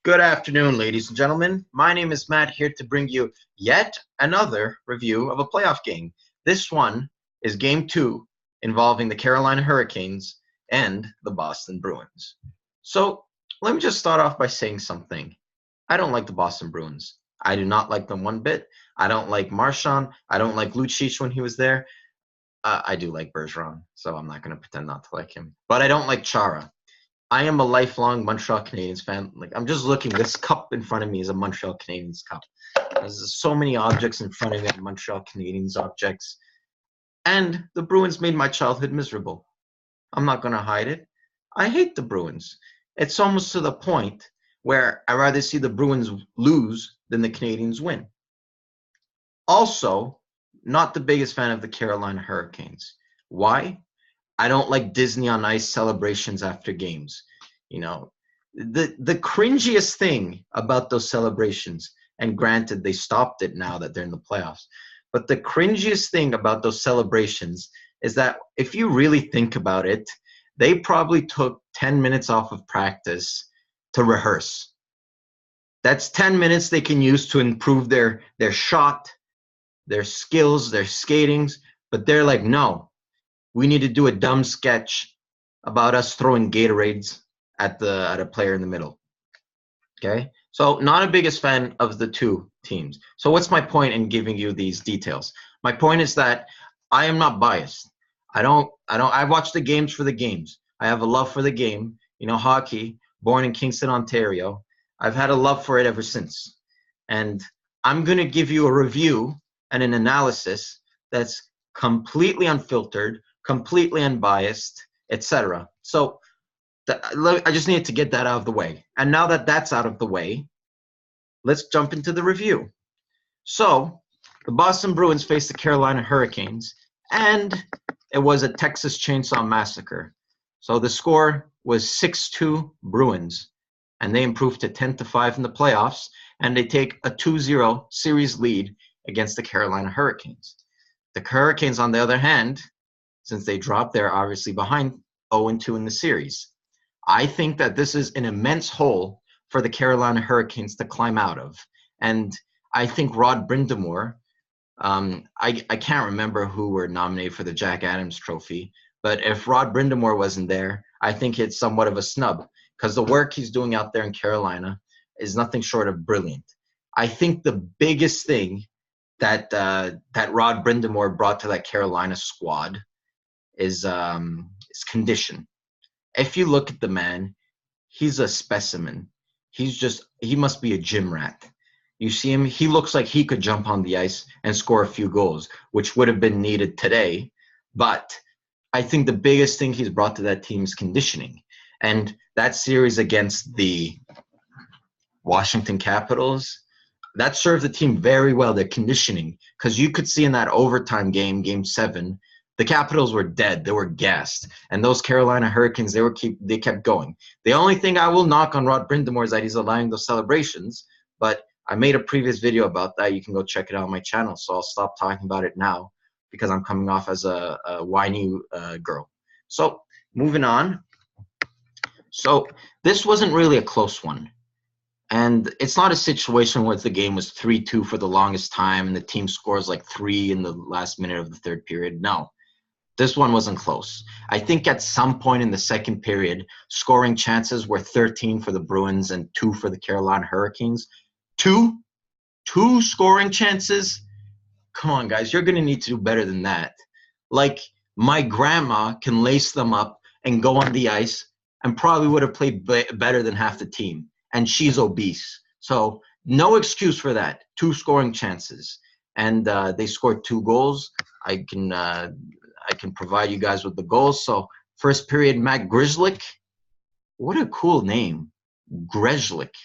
Good afternoon, ladies and gentlemen. My name is Matt, here to bring you yet another review of a playoff game. This one is Game 2, involving the Carolina Hurricanes and the Boston Bruins. So let me just start off by saying something. I don't like the Boston Bruins. I do not like them one bit. I don't like Marchand. I don't like Lucic when he was there. I do like Bergeron, so I'm not going to pretend not to like him. But I don't like Chara. I am a lifelong Montreal Canadiens fan. Like, I'm just looking. This cup in front of me is a Montreal Canadiens cup. There's so many objects in front of me, Montreal Canadiens objects. And the Bruins made my childhood miserable. I'm not going to hide it. I hate the Bruins. It's almost to the point where I'd rather see the Bruins lose than the Canadiens win. Also, not the biggest fan of the Carolina Hurricanes. Why? I don't like Disney on Ice celebrations after games. You know, the cringiest thing about those celebrations, and granted, they stopped it now that they're in the playoffs, but the cringiest thing about those celebrations is that if you really think about it, they probably took 10 minutes off of practice to rehearse. That's 10 minutes they can use to improve their shot, their skills, their skatings, but they're like, no, we need to do a dumb sketch about us throwing Gatorades at a player in the middle. Okay? So not a biggest fan of the two teams. So what's my point in giving you these details? My point is that I am not biased. I watch the games for the games. I have a love for the game. You know, hockey, born in Kingston, Ontario. I've had a love for it ever since. And I'm going to give you a review and an analysis that's completely unfiltered, completely unbiased, etc. So I just needed to get that out of the way. And now that that's out of the way, let's jump into the review. So the Boston Bruins faced the Carolina Hurricanes, and it was a Texas Chainsaw Massacre. So the score was 6-2 Bruins, and they improved to 10-5 in the playoffs, and they take a 2-0 series lead against the Carolina Hurricanes. The Hurricanes, on the other hand, since they dropped, they're obviously behind 0-2 in the series. I think that this is an immense hole for the Carolina Hurricanes to climb out of. And I think Rod Brind'Amour, I can't remember who were nominated for the Jack Adams Trophy, but if Rod Brind'Amour wasn't there, I think it's somewhat of a snub, because the work he's doing out there in Carolina is nothing short of brilliant. I think the biggest thing that Rod Brind'Amour brought to that Carolina squad is condition. If you look at the man, he's a specimen. He must be a gym rat. You see him, he looks like he could jump on the ice and score a few goals, which would have been needed today. But I think the biggest thing he's brought to that team is conditioning. And that series against the Washington Capitals, that served the team very well, their conditioning, because you could see in that overtime game, Game 7, the Capitals were dead. They were gassed. And those Carolina Hurricanes, they kept going. The only thing I will knock on Rod Brind'Amour is that he's allowing those celebrations, but I made a previous video about that. You can go check it out on my channel, so I'll stop talking about it now because I'm coming off as a whiny girl. So moving on. So this wasn't really a close one. And it's not a situation where the game was 3-2 for the longest time and the team scores like 3 in the last minute of the third period. No, this one wasn't close. I think at some point in the second period, scoring chances were 13 for the Bruins and 2 for the Carolina Hurricanes. Two scoring chances? Come on, guys, you're going to need to do better than that. Like, my grandma can lace them up and go on the ice and probably would have played better than half the team. And she's obese. So no excuse for that. 2 scoring chances. And they scored 2 goals. I can provide you guys with the goals. So first period, Matt Grzelcyk. What a cool name. Grzelcyk.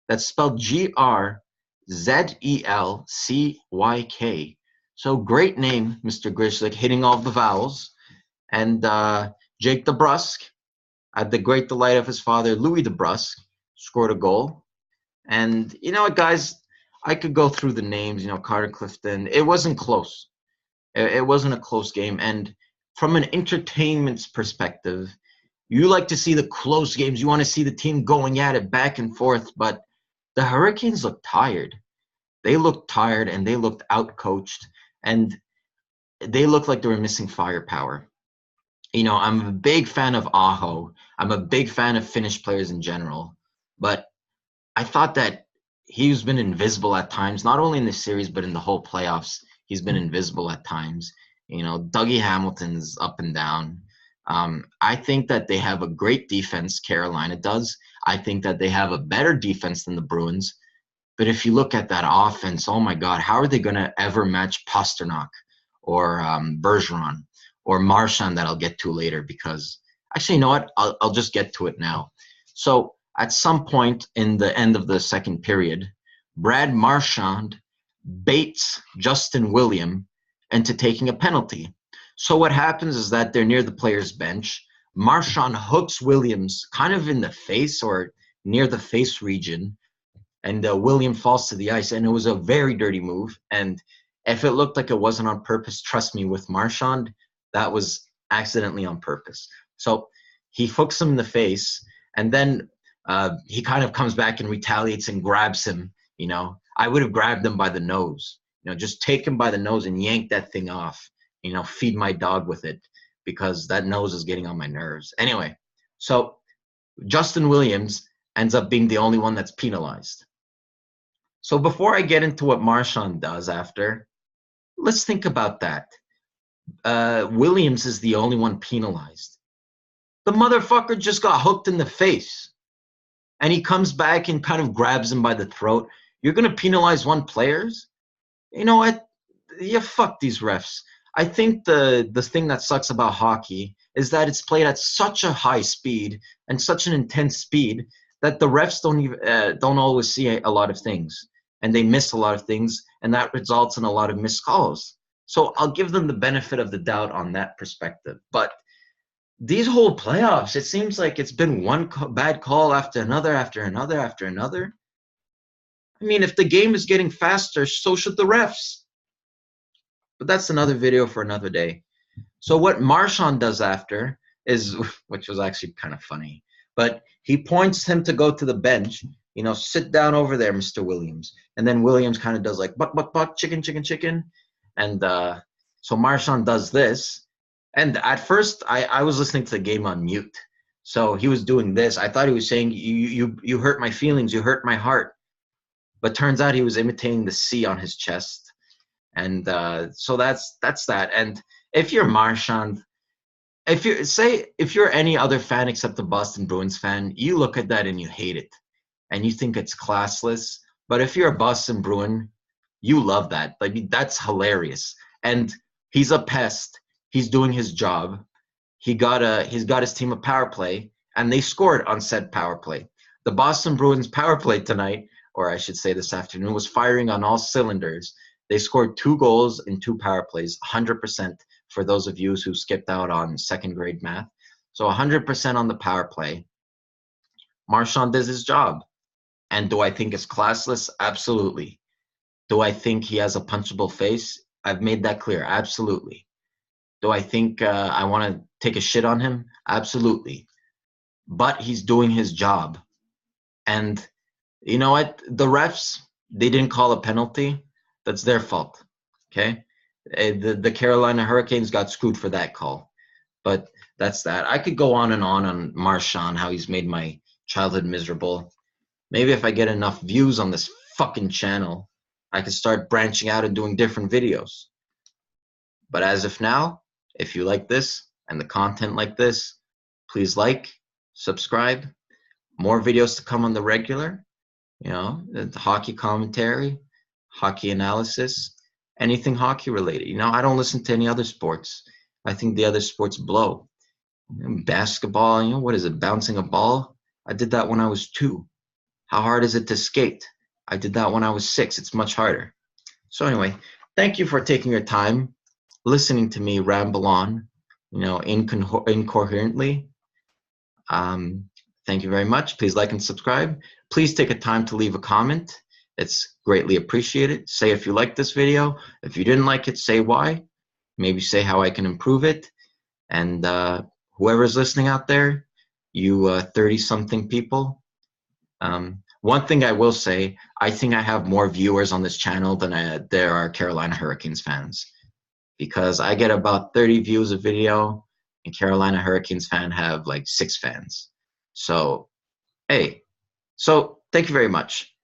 That's spelled Grzelcyk. So great name, Mr. Grzelcyk, hitting all the vowels. And Jake DeBrusk, at the great delight of his father, Louis DeBrusk, scored a goal. And you know what, guys, I could go through the names, you know, Connor Clifton. It wasn't close. It wasn't a close game. And from an entertainment perspective, You like to see the close games. You want to see the team going at it back and forth. But the Hurricanes look tired. They looked tired and they looked outcoached. And they looked like they were missing firepower. You know, I'm a big fan of Aho. I'm a big fan of Finnish players in general. But I thought that he's been invisible at times, not only in this series, but in the whole playoffs. He's been invisible at times. You know, Dougie Hamilton's up and down. I think that they have a great defense, Carolina does. I think that they have a better defense than the Bruins. But if you look at that offense, oh my God, how are they going to ever match Pasternak or Bergeron or Marchand that I'll get to later? Because actually, you know what? I'll just get to it now. So at some point in the end of the second period, Brad Marchand baits Justin William into taking a penalty. So what happens is that they're near the player's bench. Marchand hooks Williams kind of in the face or near the face region, and William falls to the ice. And it was a very dirty move. And if it looked like it wasn't on purpose, trust me, with Marchand, that was accidentally on purpose. So he hooks him in the face, and then he kind of comes back and retaliates and grabs him. You know, I would have grabbed him by the nose. You know, just take him by the nose and yank that thing off. You know, feed my dog with it, because that nose is getting on my nerves. Anyway, so Justin Williams ends up being the only one that's penalized. So before I get into what Marchand does after, let's think about that. Williams is the only one penalized. The motherfucker just got hooked in the face. And he comes back and kind of grabs him by the throat. You're going to penalize one player? You know what? You fuck these refs. I think the thing that sucks about hockey is that it's played at such a high speed and such an intense speed that the refs don't always see a lot of things, and they miss a lot of things, and that results in a lot of missed calls. So I'll give them the benefit of the doubt on that perspective. But these whole playoffs, it seems like it's been one bad call after another, after another, after another. I mean, if the game is getting faster, so should the refs. But that's another video for another day. So what Marchand does after is, which was actually kind of funny, but he points him to go to the bench. You know, sit down over there, Mr. Williams. And then Williams kind of does like, buck, chicken, chicken, chicken. And so Marchand does this. And at first, I was listening to the game on mute. So he was doing this. I thought he was saying, you hurt my feelings, you hurt my heart. But turns out he was imitating the C on his chest. And so that's that. And if you're Marchand, if you're any other fan except the Boston Bruins fan, you look at that and you hate it. And you think it's classless. But if you're a Boston Bruin, you love that. Like, that's hilarious. And he's a pest. He's doing his job. He's got his team a power play, and they scored on said power play. The Boston Bruins power play tonight, or I should say this afternoon, was firing on all cylinders. They scored 2 goals in 2 power plays, 100% for those of you who skipped out on second grade math. So 100% on the power play. Marchand does his job. And do I think it's classless? Absolutely. Do I think he has a punchable face? I've made that clear. Absolutely. Do I think I want to take a shit on him? Absolutely. But he's doing his job. And you know what? The refs, they didn't call a penalty. That's their fault. Okay? The Carolina Hurricanes got screwed for that call. But that's that. I could go on Marchand, how he's made my childhood miserable. Maybe if I get enough views on this fucking channel, I could start branching out and doing different videos. But as of now, if you like this and the content like this, please like, subscribe. More videos to come on the regular. You know, the hockey commentary, hockey analysis, anything hockey related. You know, I don't listen to any other sports. I think the other sports blow. Basketball, you know, what is it, bouncing a ball? I did that when I was 2. How hard is it to skate? I did that when I was 6. It's much harder. So anyway, thank you for taking your time listening to me ramble on, you know, incoherently. Thank you very much. Please like and subscribe. Please take a time to leave a comment. It's greatly appreciated. Say if you like this video. If you didn't like it, say why. Maybe say how I can improve it. And whoever's listening out there, you 30-something people. One thing I will say, I think I have more viewers on this channel than there are Carolina Hurricanes fans, because I get about 30 views a video, and Carolina Hurricanes fan have like 6 fans. So, hey, so thank you very much.